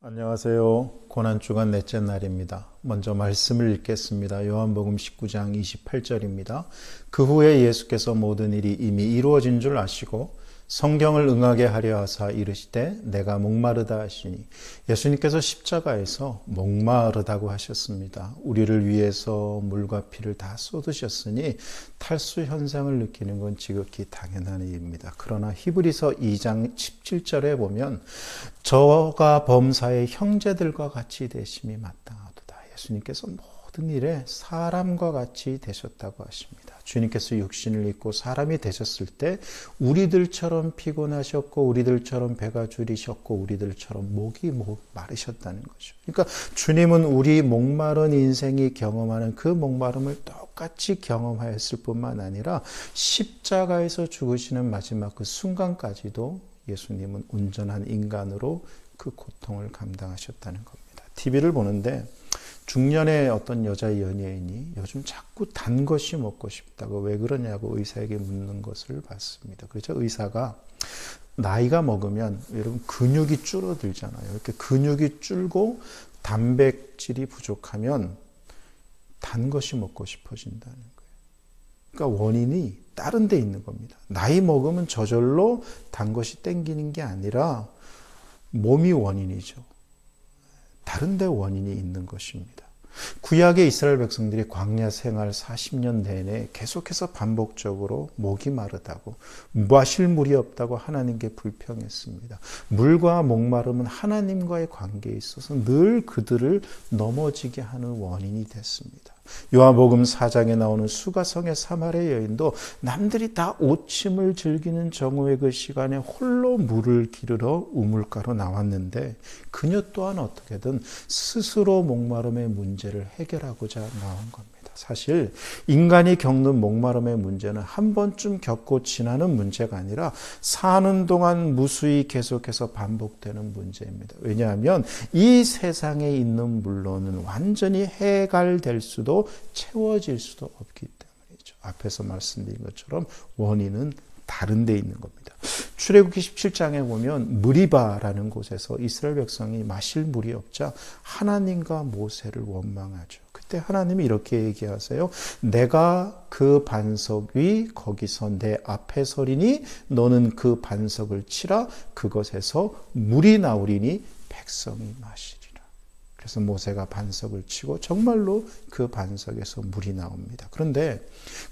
안녕하세요. 고난주간 넷째 날입니다. 먼저 말씀을 읽겠습니다. 요한복음 19장 28절입니다. 그 후에 예수께서 모든 일이 이미 이루어진 줄 아시고 성경을 응하게 하려 하사 이르시되 내가 목마르다 하시니 예수님께서 십자가에서 목마르다고 하셨습니다. 우리를 위해서 물과 피를 다 쏟으셨으니 탈수 현상을 느끼는 건 지극히 당연한 일입니다. 그러나 히브리서 2장 17절에 보면 저가 범사의 형제들과 같이 되심이 마땅하도다. 예수님께서 모든 일에 사람과 같이 되셨다고 하십니다. 주님께서 육신을 입고 사람이 되셨을 때 우리들처럼 피곤하셨고 우리들처럼 배가 주리셨고 우리들처럼 목이 마르셨다는 거죠. 그러니까 주님은 우리 목마른 인생이 경험하는 그 목마름을 똑같이 경험하였을 뿐만 아니라 십자가에서 죽으시는 마지막 그 순간까지도 예수님은 온전한 인간으로 그 고통을 감당하셨다는 겁니다. TV를 보는데 중년의 어떤 여자 연예인이 요즘 자꾸 단 것이 먹고 싶다고 왜 그러냐고 의사에게 묻는 것을 봤습니다. 그렇죠? 의사가 나이가 먹으면 여러분 근육이 줄어들잖아요. 이렇게 근육이 줄고 단백질이 부족하면 단 것이 먹고 싶어진다는 거예요. 그러니까 원인이 다른 데 있는 겁니다. 나이 먹으면 저절로 단 것이 땡기는 게 아니라 몸이 원인이죠. 다른 데 원인이 있는 것입니다. 구약의 이스라엘 백성들이 광야 생활 40년 내내 계속해서 반복적으로 목이 마르다고 마실 물이 없다고 하나님께 불평했습니다. 물과 목마름은 하나님과의 관계에 있어서 늘 그들을 넘어지게 하는 원인이 됐습니다. 요한복음 4장에 나오는 수가성의 사마리아 여인도 남들이 다 오침을 즐기는 정오의 그 시간에 홀로 물을 기르러 우물가로 나왔는데 그녀 또한 어떻게든 스스로 목마름의 문제를 해결하고자 나온 겁니다. 사실 인간이 겪는 목마름의 문제는 한 번쯤 겪고 지나는 문제가 아니라 사는 동안 무수히 계속해서 반복되는 문제입니다. 왜냐하면 이 세상에 있는 물로는 완전히 해결될 수도 채워질 수도 없기 때문이죠. 앞에서 말씀드린 것처럼 원인은 다른 데 있는 겁니다. 출애굽기 17장에 보면 무리바라는 곳에서 이스라엘 백성이 마실 물이 없자 하나님과 모세를 원망하죠. 그때 하나님이 이렇게 얘기하세요. 내가 그 반석 위 거기서 내 앞에 서리니 너는 그 반석을 치라. 그것에서 물이 나오리니 백성이 마시리라. 그래서 모세가 반석을 치고 정말로 그 반석에서 물이 나옵니다. 그런데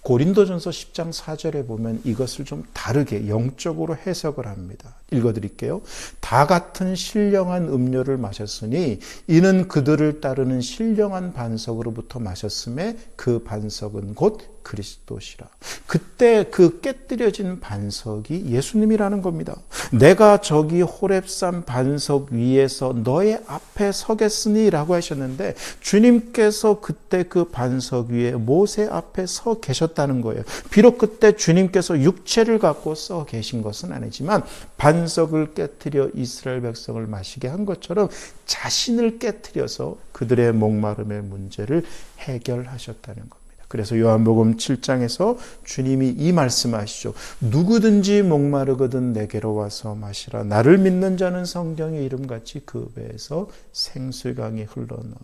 고린도전서 10장 4절에 보면 이것을 좀 다르게 영적으로 해석을 합니다. 읽어드릴게요. 다 같은 신령한 음료를 마셨으니 이는 그들을 따르는 신령한 반석으로부터 마셨음에 그 반석은 곧 그리스도시라. 그때 그 깨뜨려진 반석이 예수님이라는 겁니다. 내가 저기 호렙산 반석 위에서 너의 앞에 서겠으니 라고 하셨는데 주님께서 그때 그 반석 위에 모세 앞에 서 계셨다는 거예요. 비록 그때 주님께서 육체를 갖고 서 계신 것은 아니지만 반석을 깨뜨려 이스라엘 백성을 마시게 한 것처럼 자신을 깨뜨려서 그들의 목마름의 문제를 해결하셨다는 겁니다. 그래서 요한복음 7장에서 주님이 이 말씀하시죠. 누구든지 목마르거든 내게로 와서 마시라. 나를 믿는 자는 성경의 이름같이 그 배에서 생수강이 흘러나오리라.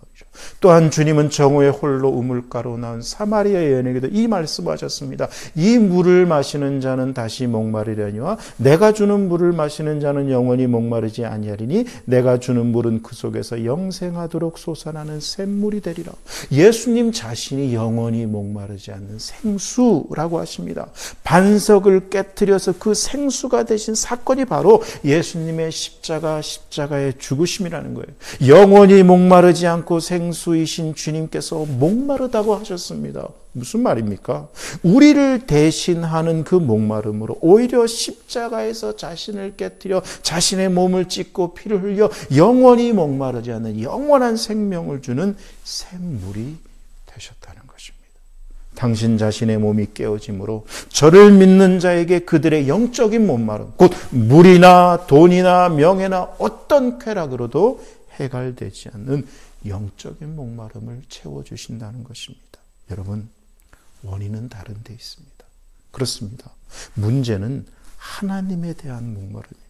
또한 주님은 정오에 홀로 우물가로 나온 사마리아 여인에게도 이 말씀하셨습니다. 이 물을 마시는 자는 다시 목마르려니와 내가 주는 물을 마시는 자는 영원히 목마르지 아니하리니 내가 주는 물은 그 속에서 영생하도록 솟아나는 샘물이 되리라. 예수님 자신이 영원히 목마르지 않는 생수라고 하십니다. 반석을 깨뜨려서 그 생수가 되신 사건이 바로 예수님의 십자가의 죽으심이라는 거예요. 영원히 목마르지 않고 생수이신 주님께서 목마르다고 하셨습니다. 무슨 말입니까? 우리를 대신하는 그 목마름으로 오히려 십자가에서 자신을 깨뜨려 자신의 몸을 찢고 피를 흘려 영원히 목마르지 않는 영원한 생명을 주는 샘물이 되셨다는 것입니다. 당신 자신의 몸이 깨어짐으로 저를 믿는 자에게 그들의 영적인 목마름, 곧 물이나 돈이나 명예나 어떤 쾌락으로도 해결되지 않는 영적인 목마름을 채워주신다는 것입니다. 여러분, 원인은 다른 데 있습니다. 그렇습니다. 문제는 하나님에 대한 목마름입니다.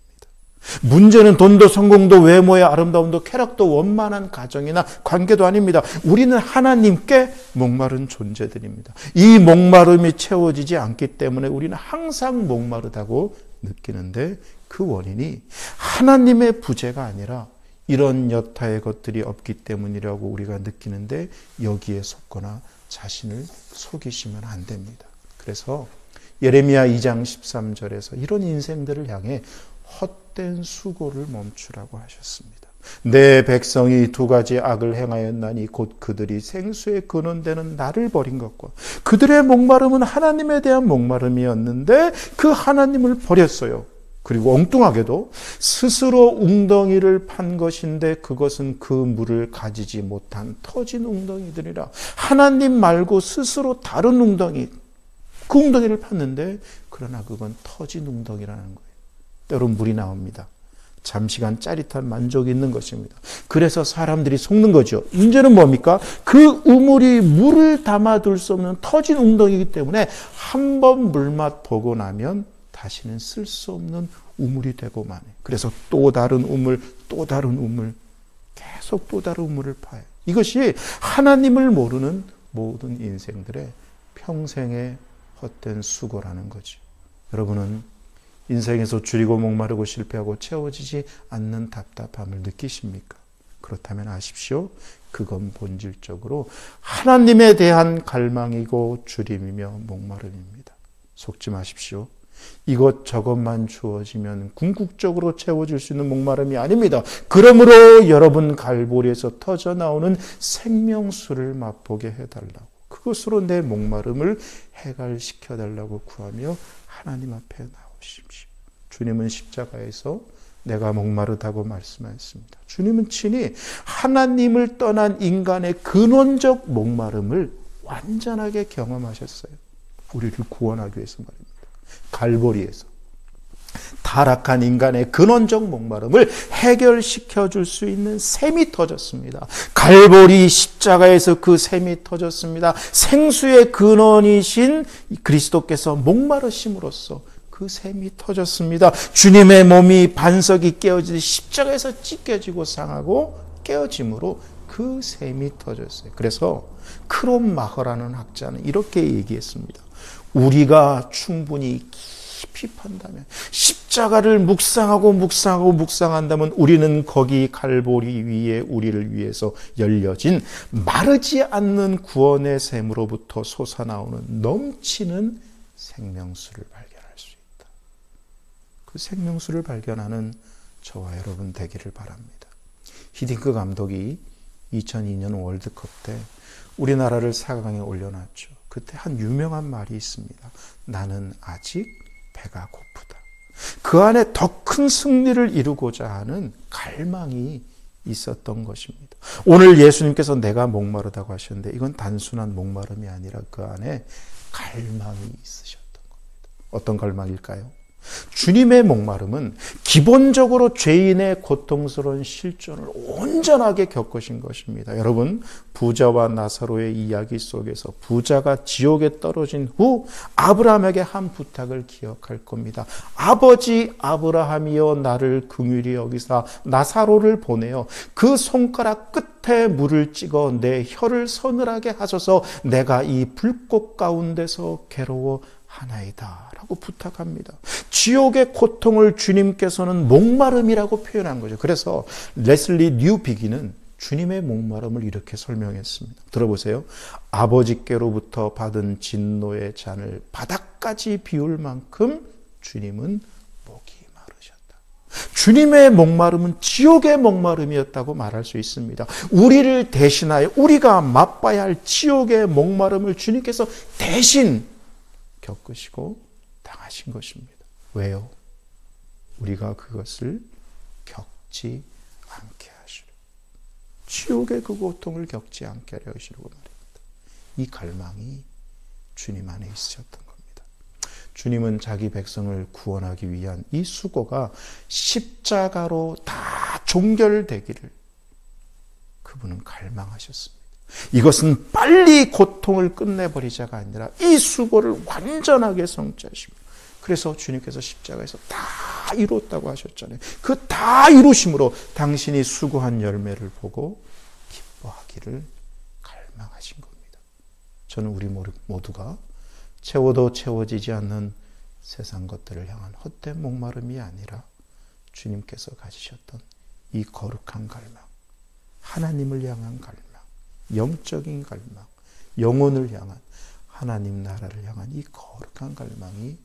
문제는 돈도 성공도 외모의 아름다움도 쾌락도 원만한 가정이나 관계도 아닙니다. 우리는 하나님께 목마른 존재들입니다. 이 목마름이 채워지지 않기 때문에 우리는 항상 목마르다고 느끼는데 그 원인이 하나님의 부재가 아니라 이런 여타의 것들이 없기 때문이라고 우리가 느끼는데 여기에 속거나 자신을 속이시면 안 됩니다. 그래서 예레미야 2장 13절에서 이런 인생들을 향해 헛된 수고를 멈추라고 하셨습니다. 내 백성이 두 가지 악을 행하였나니 곧 그들이 생수의 근원되는 나를 버린 것과 그들의 목마름은 하나님에 대한 목마름이었는데 그 하나님을 버렸어요. 그리고 엉뚱하게도 스스로 웅덩이를 판 것인데 그것은 그 물을 가지지 못한 터진 웅덩이들이라. 하나님 말고 스스로 다른 웅덩이, 그 웅덩이를 팠는데 그러나 그건 터진 웅덩이라는 거예요. 때론 물이 나옵니다. 잠시간 짜릿한 만족이 있는 것입니다. 그래서 사람들이 속는 거죠. 문제는 뭡니까? 그 우물이 물을 담아둘 수 없는 터진 웅덩이이기 때문에 한 번 물맛 보고 나면 다시는 쓸 수 없는 우물이 되고 마네. 그래서 또 다른 우물, 또 다른 우물, 계속 또 다른 우물을 파요. 이것이 하나님을 모르는 모든 인생들의 평생의 헛된 수고라는 거죠. 여러분은 인생에서 줄이고 목마르고 실패하고 채워지지 않는 답답함을 느끼십니까? 그렇다면 아십시오. 그건 본질적으로 하나님에 대한 갈망이고 줄임이며 목마름입니다. 속지 마십시오. 이것저것만 주어지면 궁극적으로 채워질 수 있는 목마름이 아닙니다. 그러므로 여러분 갈보리에서 터져나오는 생명수를 맛보게 해달라고, 그것으로 내 목마름을 해갈시켜달라고 구하며 하나님 앞에 나오십시오. 주님은 십자가에서 내가 목마르다고 말씀하셨습니다. 주님은 친히 하나님을 떠난 인간의 근원적 목마름을 완전하게 경험하셨어요. 우리를 구원하기 위해서 말입니다. 갈보리에서 타락한 인간의 근원적 목마름을 해결시켜 줄 수 있는 샘이 터졌습니다. 갈보리 십자가에서 그 샘이 터졌습니다. 생수의 근원이신 그리스도께서 목마르심으로써 그 샘이 터졌습니다. 주님의 몸이 반석이 깨어지듯이 십자가에서 찢겨지고 상하고 깨어짐으로 그 샘이 터졌어요. 그래서 크롬 마허라는 학자는 이렇게 얘기했습니다. 우리가 충분히 깊이 판다면, 십자가를 묵상한다면 우리는 거기 갈보리 위에 우리를 위해서 열려진 마르지 않는 구원의 샘으로부터 솟아나오는 넘치는 생명수를 발견할 수 있다. 그 생명수를 발견하는 저와 여러분 되기를 바랍니다. 히딩크 감독이 2002년 월드컵 때 우리나라를 4강에 올려놨죠. 그때 한 유명한 말이 있습니다. 나는 아직 배가 고프다. 그 안에 더 큰 승리를 이루고자 하는 갈망이 있었던 것입니다. 오늘 예수님께서 내가 목마르다고 하셨는데 이건 단순한 목마름이 아니라 그 안에 갈망이 있으셨던 겁니다. 어떤 갈망일까요? 주님의 목마름은 기본적으로 죄인의 고통스러운 실존을 온전하게 겪으신 것입니다. 여러분, 부자와 나사로의 이야기 속에서 부자가 지옥에 떨어진 후 아브라함에게 한 부탁을 기억할 겁니다. 아버지 아브라함이여, 나를 긍휼히 여기사 나사로를 보내어 그 손가락 끝에 물을 찍어 내 혀를 서늘하게 하소서. 내가 이 불꽃 가운데서 괴로워 하나이다 라고 부탁합니다. 지옥의 고통을 주님께서는 목마름이라고 표현한 거죠. 그래서 레슬리 뉴비기는 주님의 목마름을 이렇게 설명했습니다. 들어보세요. 아버지께로부터 받은 진노의 잔을 바닥까지 비울 만큼 주님은 목이 마르셨다. 주님의 목마름은 지옥의 목마름이었다고 말할 수 있습니다. 우리를 대신하여 우리가 맛봐야 할 지옥의 목마름을 주님께서 대신 겪으시고 당하신 것입니다. 왜요? 우리가 그것을 겪지 않게 하시려. 지옥의 그 고통을 겪지 않게 하려 하시려고 말입니다. 이 갈망이 주님 안에 있으셨던 겁니다. 주님은 자기 백성을 구원하기 위한 이 수고가 십자가로 다 종결되기를 그분은 갈망하셨습니다. 이것은 빨리 고통을 끝내버리자가 아니라 이 수고를 완전하게 성취하시며 그래서 주님께서 십자가에서 다 이뤘다고 하셨잖아요. 그 다 이루심으로 당신이 수고한 열매를 보고 기뻐하기를 갈망하신 겁니다. 저는 우리 모두가 채워도 채워지지 않는 세상 것들을 향한 헛된 목마름이 아니라 주님께서 가지셨던 이 거룩한 갈망, 하나님을 향한 갈망, 영적인 갈망, 영혼을 향한 하나님 나라를 향한 이 거룩한 갈망이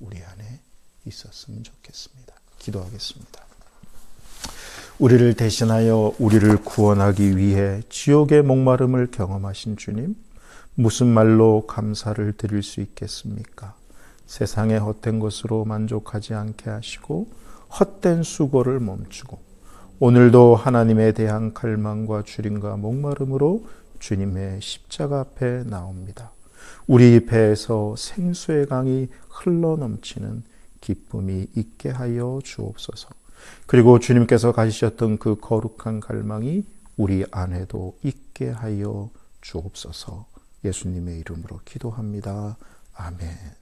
우리 안에 있었으면 좋겠습니다. 기도하겠습니다. 우리를 대신하여 우리를 구원하기 위해 지옥의 목마름을 경험하신 주님, 무슨 말로 감사를 드릴 수 있겠습니까? 세상의 헛된 것으로 만족하지 않게 하시고 헛된 수고를 멈추고 오늘도 하나님에 대한 갈망과 주림과 목마름으로 주님의 십자가 앞에 나옵니다. 우리 배에서 생수의 강이 흘러넘치는 기쁨이 있게 하여 주옵소서. 그리고 주님께서 가지셨던 그 거룩한 갈망이 우리 안에도 있게 하여 주옵소서. 예수님의 이름으로 기도합니다. 아멘.